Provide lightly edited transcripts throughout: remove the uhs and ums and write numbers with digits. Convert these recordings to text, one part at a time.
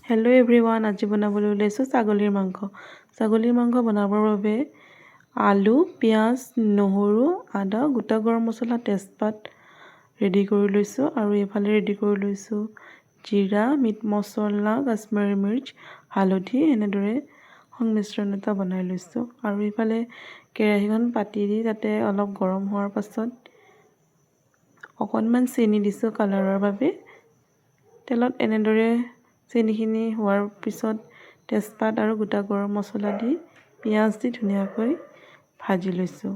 Hello' everyone, আজি বনাবলৈ ওলাইছোঁ ছাগলীৰ মাংস। ছাগলীৰ মাংস বনাবৰ বাবে আলু, পিঁয়াজ, নহৰু, আদা, গোটা গৰম মছলা, তেজপাত ৰেডি কৰি লৈছোঁ। আৰু এইফালে ৰেডি কৰি লৈছোঁ জিৰা, মিট মছলা, কাশ্মীৰী মিৰ্চ, হালধি। এনেদৰে সংমিশ্ৰণ এটা বনাই লৈছোঁ। আৰু এইফালে কেৰাহীখন পাতি দি তাতে অলপ গৰম হোৱাৰ পাছত অকণমান চেনি দিছোঁ কালাৰৰ বাবে। তেলত এনেদৰে চেনিখিনি হোৱাৰ পিছত তেজপাত আৰু গোটা গৰম মছলা দি পিঁয়াজ দি ধুনীয়াকৈ ভাজি লৈছোঁ।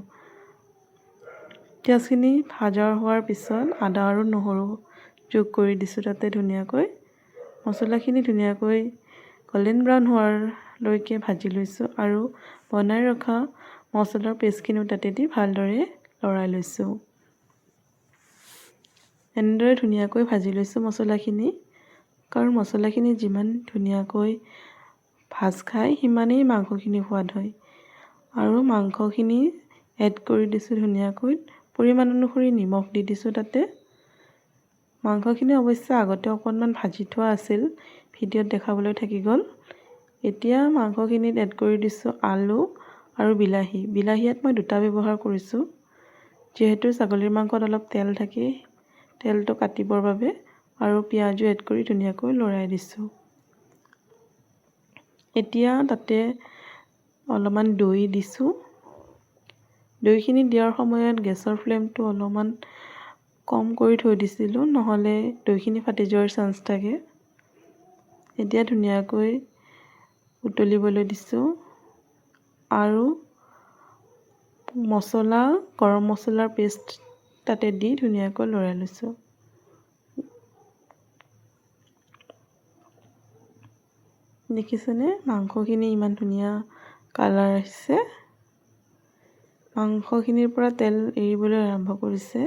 পিঁয়াজখিনি ভাজা হোৱাৰ পিছত আদা আৰু নহৰু যোগ কৰি দিছোঁ। তাতে ধুনীয়াকৈ মছলাখিনি ধুনীয়াকৈ গল্ডেন ব্ৰাউন হোৱাৰলৈকে ভাজি লৈছোঁ। আৰু বনাই ৰখা মছলাৰ পেষ্টখিনিও তাতে দি ভালদৰে লৰাই লৈছোঁ। এনেদৰে ধুনীয়াকৈ ভাজি লৈছোঁ মছলাখিনি, কাৰণ মছলাখিনি যিমান ধুনীয়াকৈ ভাজ খায় সিমানেই মাংসখিনি সোৱাদ হয়। আৰু মাংসখিনি এড কৰি দিছোঁ ধুনীয়াকৈ, পৰিমাণ অনুসৰি নিমখ দি দিছোঁ তাতে। মাংসখিনি অৱশ্যে আগতে অকণমান ভাজি থোৱা আছিল, ভিডিঅ'ত দেখাবলৈ থাকি গ'ল। এতিয়া মাংসখিনিত এড কৰি দিছোঁ আলু আৰু বিলাহী। বিলাহী ইয়াত মই দুটা ব্যৱহাৰ কৰিছোঁ, যিহেতু ছাগলীৰ মাংসত অলপ তেল থাকে, তেলটো কাটিবৰ বাবে। আৰু পিঁয়াজো এড কৰি ধুনীয়াকৈ লৰাই দিছোঁ। এতিয়া তাতে অলপমান দৈ দিছোঁ। দৈখিনি দিয়াৰ সময়ত গেছৰ ফ্লেমটো অলপমান কম কৰি থৈ দিছিলোঁ, নহ'লে দৈখিনি ফাটি যোৱাৰ চান্স থাকে। এতিয়া ধুনীয়াকৈ উতলিবলৈ দিছোঁ আৰু মছলা, গৰম মছলাৰ পেষ্ট তাতে দি ধুনীয়াকৈ লৰাই লৈছোঁ। দেখিছেনে মাংসখিনি ইমান ধুনীয়া কালাৰ আহিছে। মাংসখিনিৰ পৰা তেল এৰিবলৈ আৰম্ভ কৰিছে।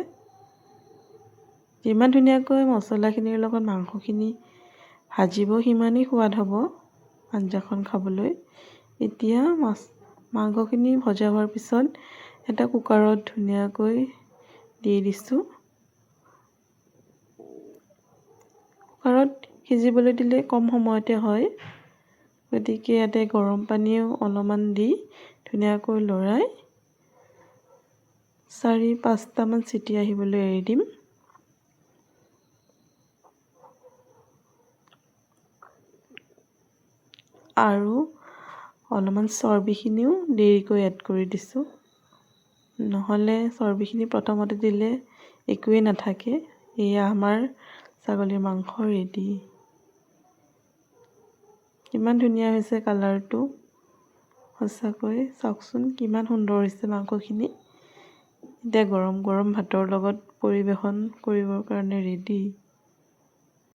যিমান ধুনীয়াকৈ মছলাখিনিৰ লগত মাংসখিনি ভাজিব সিমানেই সোৱাদ হ'ব আঞ্জাখন খাবলৈ। এতিয়া মাংসখিনি ভজা হোৱাৰ পিছত এটা কুকাৰত ধুনীয়াকৈ দি দিছোঁ। কুকাৰত সিজিবলৈ দিলে কম সময়তে হয়, গতিকে ইয়াতে গৰম পানীও অলপমান দি ধুনীয়াকৈ লৰাই 4-5টামান চিটি আহিবলৈ এৰি দিম। আৰু অলপমান চৰ্বিখিনিও দেৰিকৈ এড কৰি দিছোঁ, নহ'লে চৰ্বিখিনি প্ৰথমতে দিলে একোৱেই নাথাকে। এয়া আমাৰ ছাগলীৰ মাংস ৰেডি। কিমান ধুনীয়া হৈছে কালাৰটো, সঁচাকৈ চাওকচোন কিমান সুন্দৰ হৈছে মাংসখিনি। এতিয়া গৰম গৰম ভাতৰ লগত পৰিৱেশন কৰিবৰ কাৰণে ৰেডি।